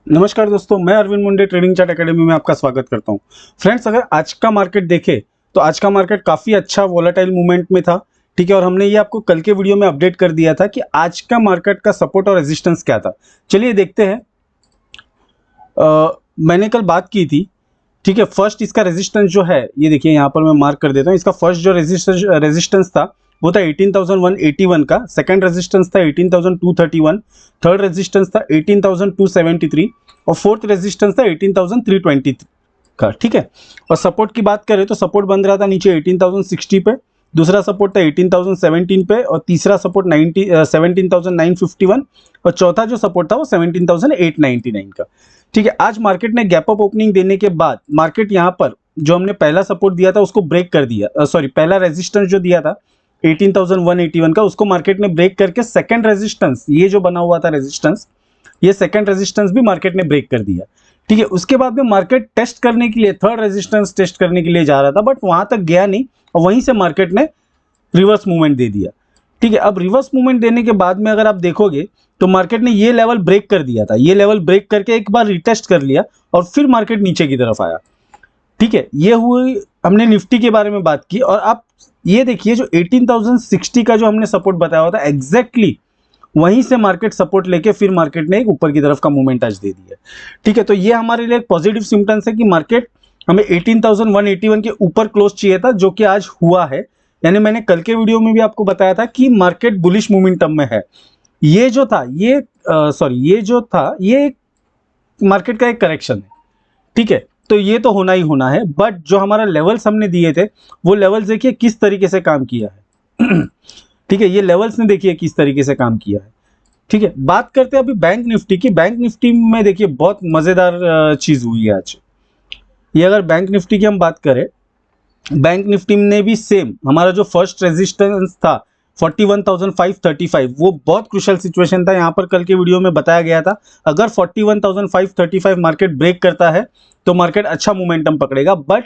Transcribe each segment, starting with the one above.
नमस्कार दोस्तों, मैं अरविंद मुंडे ट्रेडिंग चार्ट एकेडमी में आपका स्वागत करता हूं। फ्रेंड्स, अगर आज का मार्केट देखें तो आज का मार्केट काफ़ी अच्छा वोलेटाइल मूवमेंट में था। ठीक है, और हमने ये आपको कल के वीडियो में अपडेट कर दिया था कि आज का मार्केट का सपोर्ट और रेजिस्टेंस क्या था। चलिए देखते हैं। मैंने कल बात की थी। ठीक है, फर्स्ट इसका रेजिस्टेंस जो है, ये देखिए यहाँ पर मैं मार्क कर देता हूँ। इसका फर्स्ट जो रेजिस्टेंस था वो था 18,181 का। सेकंड रेजिस्टेंस था 18,231। थर्ड रेजिस्टेंस था 18,273 और फोर्थ रेजिस्टेंस था 18,320 का। ठीक है, और सपोर्ट की बात करें तो सपोर्ट बन रहा था नीचे 18,060 पे, दूसरा सपोर्ट था 18,017 पे और तीसरा सपोर्ट 17,951 और चौथा जो सपोर्ट था वो 17,899 का। ठीक है, आज मार्केट ने गैप अप ओपनिंग देने के बाद मार्केट यहाँ पर जो हमने पहला सपोर्ट दिया था उसको ब्रेक कर दिया। सॉरी, पहला रेजिस्टेंस जो दिया था 18,181 का, उसको मार्केट ने ब्रेक करके सेकंड रेजिस्टेंस, ये जो बना हुआ था रेजिस्टेंस, ये सेकंड रेजिस्टेंस भी मार्केट ने ब्रेक कर दिया। ठीक है, उसके बाद में मार्केट टेस्ट करने के लिए थर्ड रेजिस्टेंस टेस्ट करने के लिए जा रहा था, बट वहां तक गया नहीं और वहीं से मार्केट ने रिवर्स मूवमेंट दे दिया। ठीक है, अब रिवर्स मूवमेंट देने के बाद में अगर आप देखोगे तो मार्केट ने ये लेवल ब्रेक कर दिया था। ये लेवल ब्रेक करके एक बार रिटेस्ट कर लिया और फिर मार्केट नीचे की तरफ आया। ठीक है, ये हुई, हमने निफ्टी के बारे में बात की। और आप ये देखिए, जो 18,060 का जो हमने सपोर्ट बताया हुआ था, एग्जैक्टली वहीं से मार्केट सपोर्ट लेके फिर मार्केट ने एक ऊपर की तरफ का मूवमेंट आज दे दिया। ठीक है, तो ये हमारे लिए एक पॉजिटिव सिम्टम्स है कि मार्केट हमें 18,181 के ऊपर क्लोज चाहिए था, जो कि आज हुआ है। यानी मैंने कल के वीडियो में भी आपको बताया था कि मार्केट बुलिश मोमेंटम में है। ये जो था ये मार्केट का एक करेक्शन है। ठीक है, तो ये तो होना ही होना है, बट जो हमारा लेवल्स हमने दिए थे वो लेवल्स देखिए किस तरीके से काम किया है। ठीक है, ये लेवल्स ने देखिए किस तरीके से काम किया है। ठीक है, बात करते हैं अभी बैंक निफ्टी की। बैंक निफ्टी में देखिए बहुत मजेदार चीज हुई है आज। ये अगर बैंक निफ्टी की हम बात करें, बैंक निफ्टी ने भी सेम हमारा जो फर्स्ट रेजिस्टेंस था 41,535, वो बहुत क्रुशियल सिचुएशन था। यहाँ पर कल के वीडियो में बताया गया था अगर 41,535 मार्केट ब्रेक करता है तो मार्केट अच्छा मोमेंटम पकड़ेगा, बट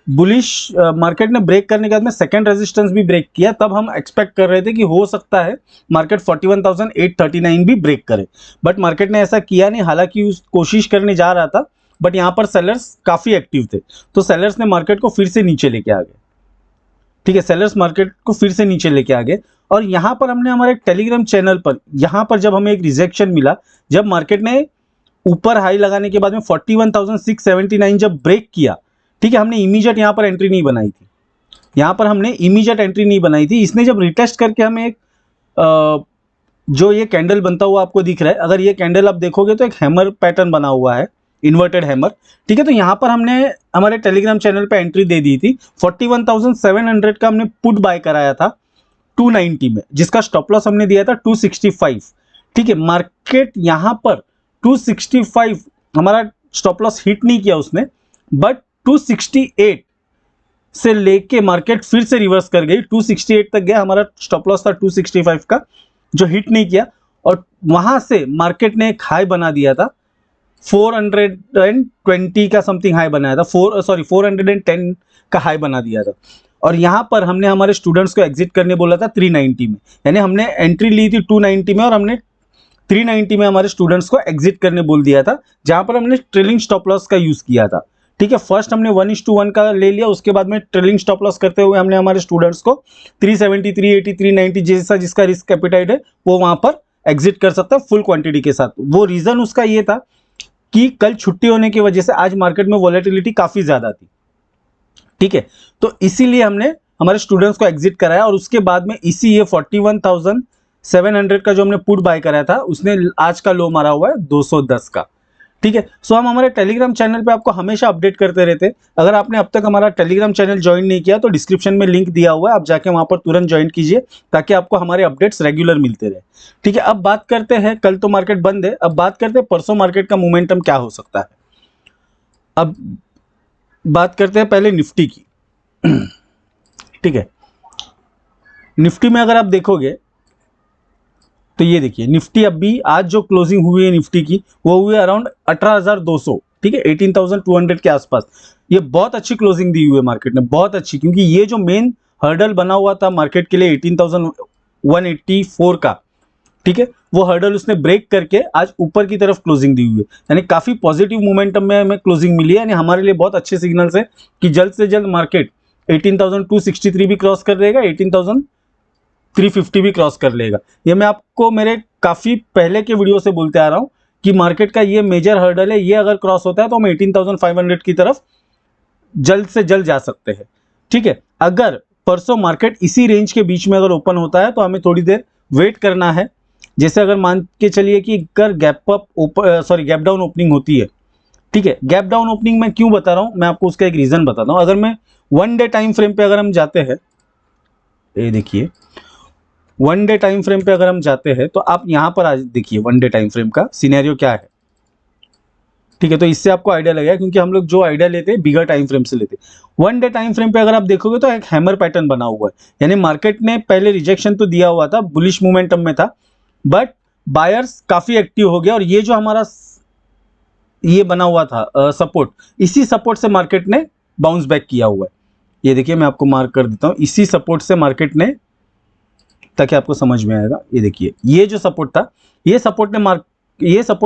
बुलिश मार्केट ने ब्रेक करने के बाद में सेकंड रेजिस्टेंस भी ब्रेक किया। तब हम एक्सपेक्ट कर रहे थे कि हो सकता है मार्केट 41,839 भी ब्रेक करे, बट मार्केट ने ऐसा किया नहीं। हालांकि उस कोशिश करने जा रहा था, बट यहाँ पर सेलर्स काफी एक्टिव थे, तो सेलर्स ने मार्केट को फिर से नीचे लेके आ गए। ठीक है, सेलर्स मार्केट को फिर से नीचे लेके आ गए। और यहाँ पर हमने हमारे टेलीग्राम चैनल पर, यहाँ पर जब हमें एक रिजेक्शन मिला, जब मार्केट ने ऊपर हाई लगाने के बाद में 41,679 जब ब्रेक किया, ठीक है, हमने इमीडिएट यहाँ पर एंट्री नहीं बनाई थी। यहाँ पर हमने इमीडिएट एंट्री नहीं बनाई थी। इसने जब रिटेस्ट करके हमें एक जो ये कैंडल बनता हुआ आपको दिख रहा है, अगर ये कैंडल आप देखोगे तो एक हैमर पैटर्न बना हुआ है, इन्वर्टेड हैमर। ठीक है, तो यहाँ पर हमने हमारे टेलीग्राम चैनल पे एंट्री दे दी थी। 41,700 का हमने पुट बाय कराया था 290 में, जिसका स्टॉप लॉस हमने दिया था 265। ठीक है, मार्केट यहाँ पर 265 हमारा स्टॉप लॉस हिट नहीं किया उसने, बट 268 से लेके मार्केट फिर से रिवर्स कर गई। 268 तक गया, हमारा स्टॉप लॉस था 265 का जो हिट नहीं किया, और वहां से मार्केट ने एक हाई बना दिया था 420 का समथिंग हाई बनाया था, 410 का हाई बना दिया था। और यहाँ पर हमने हमारे स्टूडेंट्स को एग्जिट करने बोला था 390 में, यानी हमने एंट्री ली थी 290 में और हमने 390 में हमारे स्टूडेंट्स को एग्जिट करने बोल दिया था, जहां पर हमने ट्रेलिंग स्टॉप लॉस का यूज किया था। ठीक है, फर्स्ट हमने 1:1 का ले लिया, उसके बाद में ट्रेलिंग स्टॉप लॉस करते हुए हमने हमारे स्टूडेंट्स को 370, 380, 390 जैसा जिसका रिस्क कैपिटाइट है वो वहां पर एग्जिट कर सकता है फुल क्वांटिटी के साथ। वो रीजन उसका ये था कि कल छुट्टी होने की वजह से आज मार्केट में वॉलेटिलिटी काफी ज्यादा थी। ठीक है, तो इसीलिए हमने हमारे स्टूडेंट्स को एग्जिट कराया, और उसके बाद में इसी ये 41,700 का जो हमने पुट बाय कराया था उसने आज का लो मारा हुआ है 210 का। ठीक है, सो हम हमारे टेलीग्राम चैनल पे आपको हमेशा अपडेट करते रहते हैं। अगर आपने अब तक हमारा टेलीग्राम चैनल ज्वाइन नहीं किया तो डिस्क्रिप्शन में लिंक दिया हुआ है, आप जाके वहां पर तुरंत ज्वाइन कीजिए ताकि आपको हमारे अपडेट्स रेगुलर मिलते रहे। ठीक है, अब बात करते हैं, कल तो मार्केट बंद है, अब बात करते हैं परसों मार्केट का मोमेंटम क्या हो सकता है। अब बात करते हैं पहले निफ्टी की। ठीक है, निफ्टी में अगर आप देखोगे तो ये देखिए निफ्टी अभी आज जो क्लोजिंग हुई है निफ्टी की वो हुई है अराउंड 18,200। ठीक है, 18,200 के आसपास। ये बहुत अच्छी क्लोजिंग दी हुई है मार्केट ने, बहुत अच्छी, क्योंकि ये जो मेन हर्डल बना हुआ था मार्केट के लिए 18,184 का, ठीक है, वो हर्डल उसने ब्रेक करके आज ऊपर की तरफ क्लोजिंग दी हुई है, यानी काफी पॉजिटिव मोमेंटम में हमें क्लोजिंग मिली है, यानी हमारे लिए बहुत अच्छे सिग्नल्स है कि जल्द से जल्द मार्केट 18,263 भी क्रॉस कर लेगा, 18,350 भी क्रॉस कर लेगा। ये मैं आपको मेरे काफी पहले के वीडियो से बोलते आ रहा हूं कि मार्केट का ये मेजर हर्डल है, ये अगर क्रॉस होता है तो हम 18,500 की तरफ जल्द से जल्द जा सकते हैं। ठीक है, अगर परसों मार्केट इसी रेंज के बीच में अगर ओपन होता है तो हमें थोड़ी देर वेट करना है। जैसे अगर मान के चलिए कि अगर गैप डाउन ओपनिंग होती है, ठीक है, गैप डाउन ओपनिंग मैं क्यों बता रहा हूं, मैं आपको उसका एक रीजन बताता हूं। अगर मैं 1 डे टाइम फ्रेम पे अगर हम जाते हैं, ये देखिए 1 डे टाइम फ्रेम पे अगर हम जाते हैं तो आप यहां पर आज देखिए 1 डे टाइम फ्रेम का सिनेरियो क्या है। ठीक है, तो इससे आपको आइडिया लगेगा, क्योंकि हम लोग जो आइडिया लेते हैं बिगर टाइम फ्रेम से लेते हैं। 1 डे टाइम फ्रेम पे अगर आप देखोगे तो एक हैमर पैटर्न बना हुआ है, यानी मार्केट ने पहले रिजेक्शन तो दिया हुआ था, बुलिश मोमेंटम में था, बट बायर्स काफी एक्टिव हो गया और ये जो हमारा ये बना हुआ था सपोर्ट, इसी सपोर्ट से मार्केट ने बाउंस बैक किया हुआ है। ये देखिए मैं आपको मार्क कर देता हूं, इसी सपोर्ट से मार्केट ने, ताकि आपको समझ में आएगा, ये देखिए ये जो सपोर्ट था, ये सपोर्ट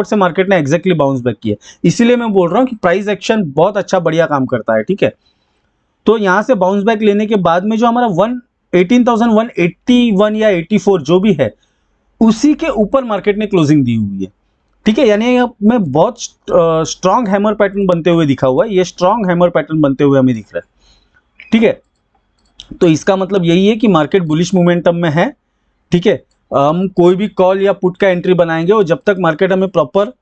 से मार्केट ने एग्जैक्टली बाउंस बैक किया। इसीलिए मैं बोल रहा हूं कि प्राइस एक्शन बहुत अच्छा बढ़िया काम करता है। ठीक है, तो यहां से बाउंस बैक लेने के बाद में जो हमारा 18,181 या 84 जो भी है, उसी के ऊपर मार्केट ने क्लोजिंग दी हुई है। ठीक है, यानी में बहुत स्ट्रॉन्ग हैमर पैटर्न बनते हुए दिखा हुआ है, ये स्ट्रॉन्ग हैमर पैटर्न बनते हुए हमें दिख रहा है। ठीक है, तो इसका मतलब यही है कि मार्केट बुलिश मोमेंटम में है। ठीक है, हम कोई भी कॉल या पुट का एंट्री बनाएंगे और जब तक मार्केट हमें प्रॉपर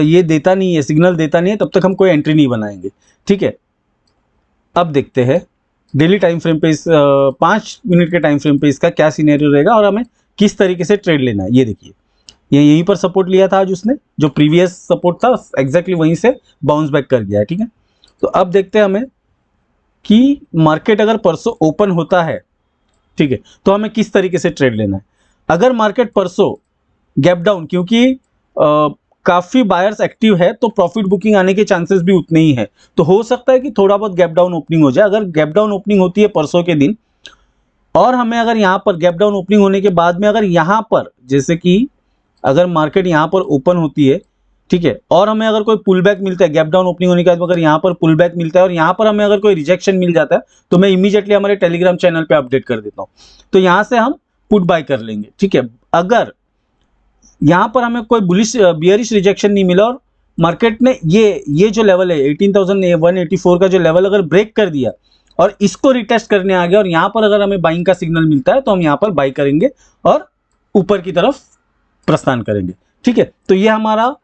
ये देता नहीं है, सिग्नल देता नहीं है, तब तक हम कोई एंट्री नहीं बनाएंगे। ठीक है, अब देखते हैं डेली टाइम फ्रेम पे, इस 5 मिनट के टाइम फ्रेम पे इसका क्या सिनेरियो रहेगा और हमें किस तरीके से ट्रेड लेना है। ये देखिए, ये यहीं पर सपोर्ट लिया था आज उसने, जो प्रीवियस सपोर्ट था एग्जैक्टली वहीं से बाउंस बैक कर गया है। ठीक है, तो अब देखते हैं हमें कि मार्केट अगर परसों ओपन होता है, ठीक है, तो हमें किस तरीके से ट्रेड लेना है। अगर मार्केट परसों गैप डाउन, क्योंकि काफी बायर्स एक्टिव है तो प्रॉफिट बुकिंग आने के चांसेस भी उतने ही है, तो हो सकता है कि थोड़ा बहुत गैप डाउन ओपनिंग हो जाए। अगर गैप डाउन ओपनिंग होती है परसों के दिन और हमें अगर यहां पर गैप डाउन ओपनिंग होने के बाद में अगर यहां पर, जैसे कि अगर मार्केट यहां पर ओपन होती है, ठीक है, और हमें अगर कोई पुल बैक मिलता है गैप डाउन ओपनिंग होने के बाद, अगर यहां पर पुल बैक मिलता है और यहां पर हमें अगर कोई रिजेक्शन मिल जाता है, तो मैं इमीडिएटली हमारे टेलीग्राम चैनल पे अपडेट कर देता हूं, तो यहां से हम पुट बाय कर लेंगे। ठीक है, अगर यहां पर हमें कोई बुलिश बियरिश रिजेक्शन नहीं मिला और मार्केट ने ये जो लेवल है 18,184 का जो लेवल अगर ब्रेक कर दिया और इसको रिटेस्ट करने आ गया और यहां पर अगर हमें बाइंग का सिग्नल मिलता है, तो हम यहां पर बाई करेंगे और ऊपर की तरफ प्रस्थान करेंगे। ठीक है, तो ये हमारा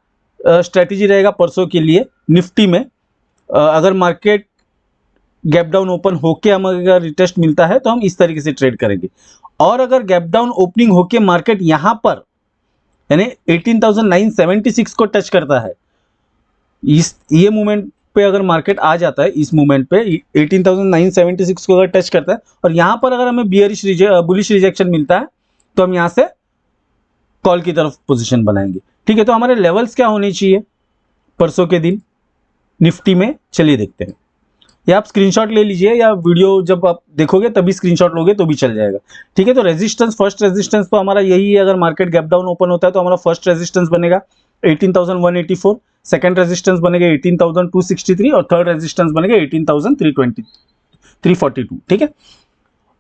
स्ट्रेटेजी रहेगा परसों के लिए निफ्टी में। अगर मार्केट गैप डाउन ओपन होके हम अगर रिटेस्ट मिलता है तो हम इस तरीके से ट्रेड करेंगे, और अगर गैप डाउन ओपनिंग होके मार्केट यहां पर यानी 18,976 को टच करता है, ये मूवमेंट पे अगर मार्केट आ जाता है, इस मूवमेंट पे 18,976 को अगर टच करता है और यहां पर अगर हमें बुलिश रिजेक्शन मिलता है, तो हम यहां से कॉल की तरफ पोजीशन बनाएंगे। ठीक है, तो हमारे लेवल्स क्या होने चाहिए परसों के दिन निफ्टी में, चलिए देखते हैं। या आप स्क्रीनशॉट ले लीजिए, या वीडियो जब आप देखोगे तभी स्क्रीनशॉट लोगे तो भी चल जाएगा। ठीक है, तो रेजिस्टेंस, फर्स्ट रेजिस्टेंस तो हमारा यही है, अगर मार्केट गैप डाउन ओपन होता है तो हमारा फर्स्ट रेजिस्टेंस बनेगा 18,184, सेकंड रेजिस्टेंस बनेगा 18,263 और थर्ड रेजिस्टेंस बनेगा 18,342। ठीक है,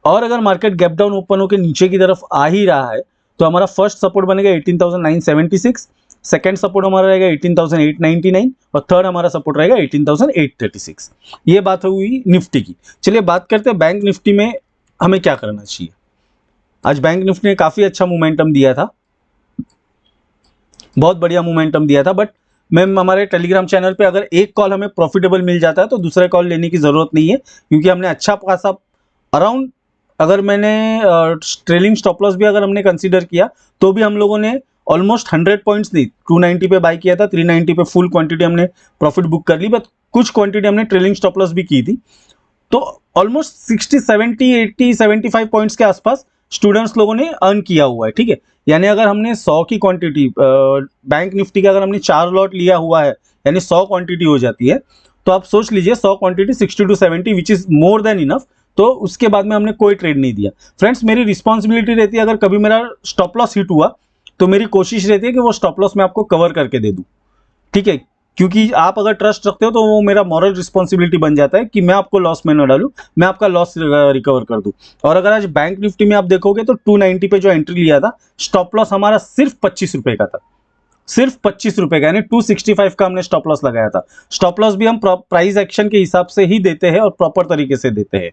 और अगर मार्केट गैप डाउन ओपन होकर नीचे की तरफ आ ही रहा है तो हमारा फर्स्ट सपोर्ट बनेगा 18,976, सेकंड सपोर्ट हमारा रहेगा 18,899 और थर्ड हमारा सपोर्ट रहेगा 18,836। ये बात हुई निफ्टी की। चलिए बात करते हैं बैंक निफ्टी में हमें क्या करना चाहिए। आज बैंक निफ्टी ने काफी अच्छा मोमेंटम दिया था, बहुत बढ़िया मोमेंटम दिया था, बट मैम हमारे टेलीग्राम चैनल पे अगर एक कॉल हमें प्रॉफिटेबल मिल जाता है तो दूसरे कॉल लेने की जरूरत नहीं है, क्योंकि हमने अच्छा खासा अराउंड, अगर मैंने ट्रेलिंग स्टॉप लॉस भी अगर हमने कंसीडर किया तो भी हम लोगों ने ऑलमोस्ट 100 पॉइंट्स नहीं, 290 पे बाय किया था, 390 पे फुल क्वांटिटी हमने प्रॉफिट बुक कर ली, बट कुछ क्वांटिटी हमने ट्रेलिंग स्टॉप लॉस भी की थी, तो ऑलमोस्ट 60, 70, 80, 75 पॉइंट्स के आसपास स्टूडेंट्स लोगों ने अर्न किया हुआ है। ठीक है, यानी अगर हमने 100 की क्वांटिटी बैंक निफ्टी का अगर हमने 4 लॉट लिया हुआ है, यानी 100 क्वांटिटी हो जाती है, तो आप सोच लीजिए 100 quantity 60 to 70 which is more than enough, तो उसके बाद में हमने कोई ट्रेड नहीं दिया। फ्रेंड्स, मेरी रिस्पॉन्सिबिलिटी रहती है, अगर कभी मेरा स्टॉप लॉस हिट हुआ तो मेरी कोशिश रहती है कि वो स्टॉप लॉस मैं आपको कवर करके दे दूं, ठीक है, क्योंकि आप अगर ट्रस्ट रखते हो तो वो मेरा मॉरल रिस्पॉन्सिबिलिटी बन जाता है कि मैं आपको लॉस में न डालूं, मैं आपका लॉस रिकवर कर दूं। और अगर आज बैंक निफ्टी में आप देखोगे तो 290 पे जो एंट्री लिया था, स्टॉप लॉस हमारा सिर्फ 25 रुपए का था, सिर्फ 25 रुपए का, यानी 265 का हमने स्टॉप लॉस लगाया था। स्टॉप लॉस भी हम प्राइस एक्शन के हिसाब से ही देते हैं और प्रॉपर तरीके से देते हैं,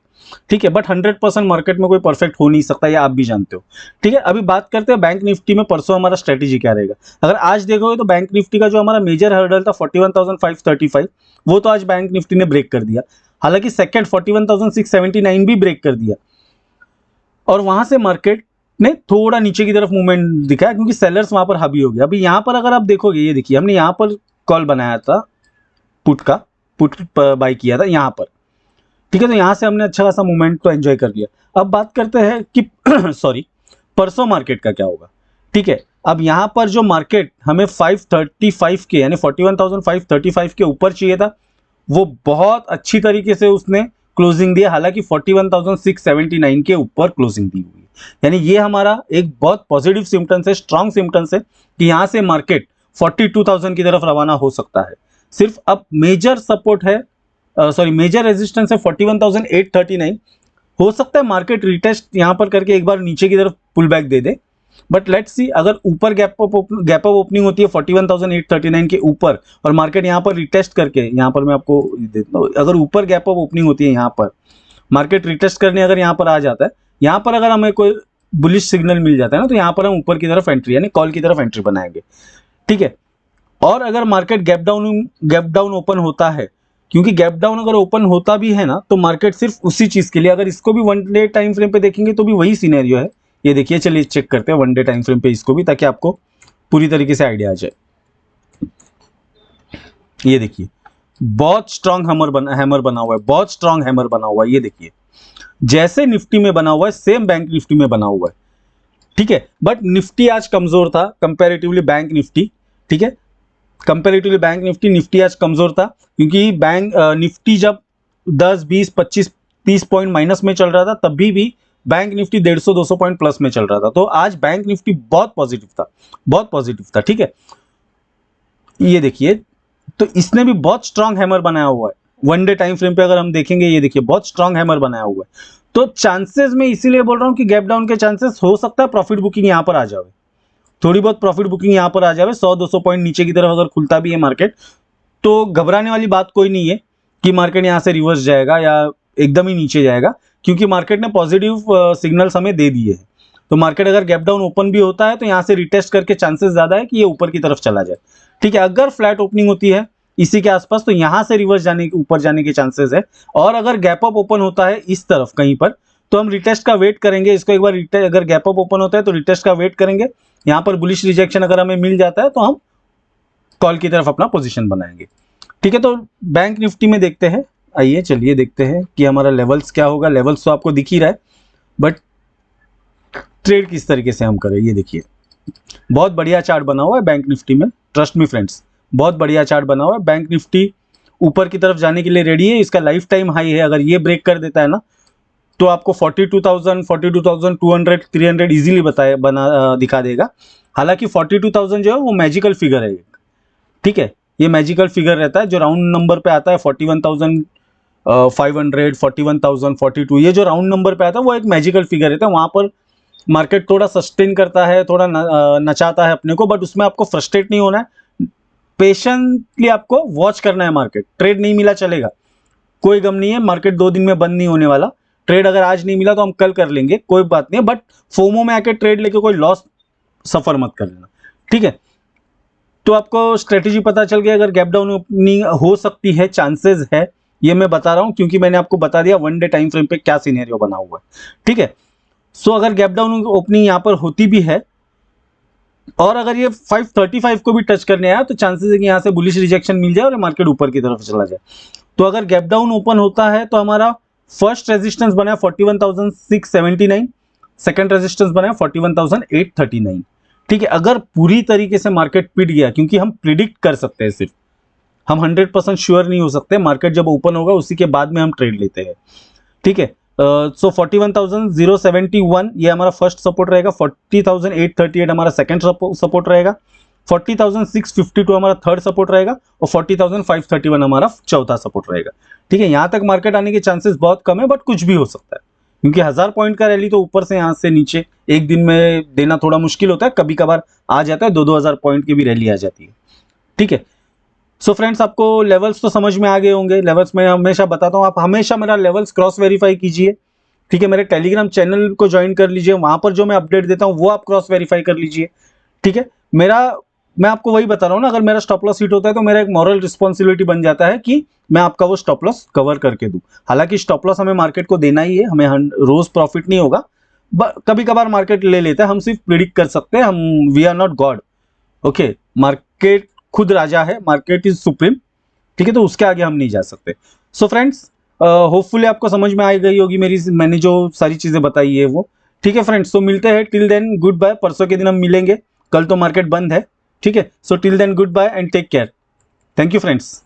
ठीक है, बट 100% मार्केट में कोई परफेक्ट हो नहीं सकता, ये आप भी जानते हो, ठीक है। अभी बात करते हैं बैंक निफ्टी में परसों हमारा स्ट्रेटेजी क्या रहेगा। अगर आज देखोगे तो बैंक निफ्टी का जो हमारा मेजर हर्डल था 41,535, वो तो आज बैंक निफ्टी ने ब्रेक कर दिया। हालांकि सेकंड 41,679 भी ब्रेक कर दिया, और वहां से मार्केट ने थोड़ा नीचे की तरफ मूवमेंट दिखाया क्योंकि सेलर्स वहां पर हावी हो गया। अभी यहां पर अगर आप देखोगे, ये देखिए, हमने यहां पर कॉल बनाया था, पुट बाय किया था यहां पर, ठीक है, तो यहां से हमने अच्छा खासा मूवमेंट तो एंजॉय कर लिया। अब बात करते हैं कि सॉरी, परसों मार्केट का क्या होगा, ठीक है। अब यहां पर जो मार्केट हमें 535 के यानी 41,535 के ऊपर चाहिए था, वो बहुत अच्छी तरीके से उसने क्लोजिंग दिया, हालांकि 41,679 के ऊपर क्लोजिंग दी हुई है। यानी ये हमारा एक बहुत पॉजिटिव सिम्टम्स है, स्ट्रॉन्ग सिम्टम्स है कि यहां से मार्केट 42,000 की तरफ रवाना हो सकता है। सिर्फ अब मेजर सपोर्ट है, मेजर रेजिस्टेंस है 41,839। हो सकता है मार्केट रिटेस्ट यहां पर करके एक बार नीचे की तरफ पुल बैक दे दे, बट लेट्स सी, अगर ऊपर गैप अप ओपनिंग होती है 41,839 के ऊपर और मार्केट यहां पर रिटेस्ट करके, यहां पर मैं आपको देता हूं, अगर ऊपर गैप अप ओपनिंग होती है यहां पर, मार्केट रिटेस्ट करने अगर यहां पर आ जाता है, यहां पर अगर हमें कोई बुलिश सिग्नल मिल जाता है ना, तो यहां पर हम ऊपर की तरफ एंट्री यानी कॉल की तरफ एंट्री बनाएंगे, ठीक है। और अगर मार्केट गैप डाउन ओपन होता है, क्योंकि गैप डाउन अगर ओपन होता भी है ना, तो मार्केट सिर्फ उसी चीज के लिए, अगर इसको भी 1 डे टाइम फ्रेम पे देखेंगे तो भी वही सिनेरियो है। ये देखिए, चलिए चेक करते हैं 1 डे टाइम फ्रेम पे इसको भी, ताकि आपको पूरी तरीके से आइडिया आ जाए। ये देखिए, बहुत स्ट्रांग हैमर बना हुआ है, बहुत स्ट्रांग हैमर बना हुआ है। ये देखिए, जैसे निफ्टी में बना हुआ है सेम बैंक निफ्टी में बना हुआ है, ठीक है। बट निफ्टी आज कमजोर था कंपैरेटिवली बैंक निफ्टी, ठीक है, कंपैरेटिवली बैंक निफ्टी आज कमजोर था, क्योंकि बैंक निफ्टी जब 10, 20, 25, 30 पॉइंट माइनस में चल रहा था, तब भी बैंक निफ्टी 150-200 पॉइंट प्लस में चल रहा था। तो आज बैंक निफ्टी बहुत पॉजिटिव था, बहुत पॉजिटिव था, ठीक है। ये देखिए, तो इसने भी बहुत स्ट्रांग हैमर बनाया हुआ है। 1 डे टाइम फ्रेम पे अगर हम देखेंगे, ये देखिए, बहुत स्ट्रांग हैमर बनाया हुआ है। तो चांसेस में इसीलिए बोल रहा हूं कि गैप डाउन के चांसेस हो सकता है प्रॉफिट बुकिंग यहां पर आ जाए, थोड़ी बहुत प्रॉफिट बुकिंग यहां पर आ जाए, 100-200 पॉइंट नीचे की तरफ अगर खुलता भी है मार्केट, तो घबराने वाली बात कोई नहीं है कि मार्केट यहां से रिवर्स जाएगा या एकदम ही नीचे जाएगा, क्योंकि मार्केट ने पॉजिटिव सिग्नल्स हमें दे दिए हैं। तो मार्केट अगर गैप डाउन ओपन भी होता है तो यहां से रिटेस्ट करके चांसेस ज्यादा है कि ये ऊपर की तरफ चला जाए, ठीक है। अगर फ्लैट ओपनिंग होती है इसी के आसपास, तो यहां से रिवर्स जाने के, ऊपर जाने के चांसेस है। और अगर गैप अप ओपन होता है इस तरफ कहीं पर, तो हम रिटेस्ट का वेट करेंगे, इसको एक बार अगर गैप अप ओपन होता है तो रिटेस्ट का वेट करेंगे। यहां पर बुलिश रिजेक्शन अगर हमें मिल जाता है तो हम कॉल की तरफ अपना पोजीशन बनाएंगे, ठीक है। तो बैंक निफ्टी में देखते हैं, आइए चलिए देखते हैं कि हमारा लेवल्स क्या होगा। लेवल्स तो आपको दिख ही रहा है, बट ट्रेड किस तरीके से हम करें। ये देखिए, बहुत बढ़िया चार्ट बना हुआ है बैंक निफ्टी में, ट्रस्ट मी फ्रेंड्स, बहुत बढ़िया चार्ट बना हुआ है। बैंक निफ्टी ऊपर की तरफ जाने के लिए रेडी है, इसका लाइफ टाइम हाई है, अगर ये ब्रेक कर देता है ना, तो आपको 42,000, 42,200, 300 इजीली दिखा देगा। हालांकि 42,000 जो है वो मैजिकल फिगर है, ठीक है, ये मैजिकल फिगर रहता है। जो राउंड नंबर पे आता है 41,500, 41,000, 42, ये जो राउंड नंबर पे आता है वो एक मैजिकल फिगर रहता है। वहां पर मार्केट थोड़ा सस्टेन करता है, थोड़ा नचाता है अपने को, बट उसमें आपको फ्रस्ट्रेट नहीं होना है, पेशेंटली आपको वॉच करना है। मार्केट ट्रेड नहीं मिला चलेगा, कोई गम नहीं है, मार्केट 2 दिन में बंद नहीं होने वाला। ट्रेड अगर आज नहीं मिला तो हम कल कर लेंगे, कोई बात नहीं है, बट फोमो में आके ट्रेड लेके कोई लॉस सफर मत कर लेना, ठीक है। तो आपको स्ट्रेटेजी पता चल गया, अगर गैप डाउन ओपनिंग हो सकती है, चांसेस है, ये मैं बता रहा हूं क्योंकि मैंने आपको बता दिया 1 डे टाइम फ्रेम पे क्या सिनेरियो बना हुआ है, ठीक है। सो अगर गैप डाउन ओपनिंग यहां पर होती भी है और अगर ये 535 को भी टच करने आया, तो चांसेस है कि यहां से बुलिश रिजेक्शन मिल जाए और मार्केट ऊपर की तरफ चला जाए। तो अगर गैप डाउन ओपन होता है तो हमारा फर्स्ट रेजिस्टेंस बना 41,679, सेकंड रेजिस्टेंस बना 41,839, ठीक है। अगर पूरी तरीके से मार्केट पिट गया, क्योंकि हम प्रिडिक्ट कर सकते हैं, सिर्फ हम 100% श्योर नहीं हो सकते, मार्केट जब ओपन होगा उसी के बाद में हम ट्रेड लेते हैं, ठीक है। सो 41,071 ये हमारा फर्स्ट सपोर्ट रहेगा, 40,838 हमारा सेकंड सपोर्ट रहेगा, 40,652 हमारा थर्ड सपोर्ट रहेगा और 40,531 हमारा चौथा सपोर्ट रहेगा। ठीक है, यहाँ तक मार्केट आने के चांसेस बहुत कम है, बट कुछ भी हो सकता है क्योंकि 1000 पॉइंट का रैली तो ऊपर से यहाँ से नीचे एक दिन में देना थोड़ा मुश्किल होता है, कभी कभार आ जाता है, 2-2 हज़ार पॉइंट की भी रैली आ जाती है। ठीक है, सो फ्रेंड्स आपको लेवल्स तो समझ में आ गए होंगे। लेवल्स मैं हमेशा बताता हूँ, आप हमेशा मेरा लेवल्स क्रॉस वेरीफाई कीजिए। ठीक है, मेरे टेलीग्राम चैनल को ज्वाइन कर लीजिए, वहां पर जो मैं अपडेट देता हूँ वो आप क्रॉस वेरीफाई कर लीजिए। ठीक है, मैं आपको वही बता रहा हूँ ना, अगर मेरा स्टॉप लॉस हिट होता है तो मेरा एक मॉरल रिस्पॉन्सिबिलिटी बन जाता है कि मैं आपका वो स्टॉप लॉस कवर करके दूं। हालांकि स्टॉप लॉस हमें मार्केट को देना ही है, हमें रोज प्रॉफिट नहीं होगा, कभी कभार मार्केट ले लेता है, हम सिर्फ प्रिडिक्ट कर सकते हैं, हम we are not God. Okay, market खुद राजा है, मार्केट इज सुप्रीम। ठीक है, तो उसके आगे हम नहीं जा सकते। सो फ्रेंड्स होपफुली आपको समझ में आ गई होगी मैंने जो सारी चीजें बताई है वो। ठीक है फ्रेंड्स, तो मिलते हैं, टिल देन गुड बाय। परसों के दिन हम मिलेंगे, कल तो मार्केट बंद है। ठीक है, so till then goodbye and take care. Thank you friends.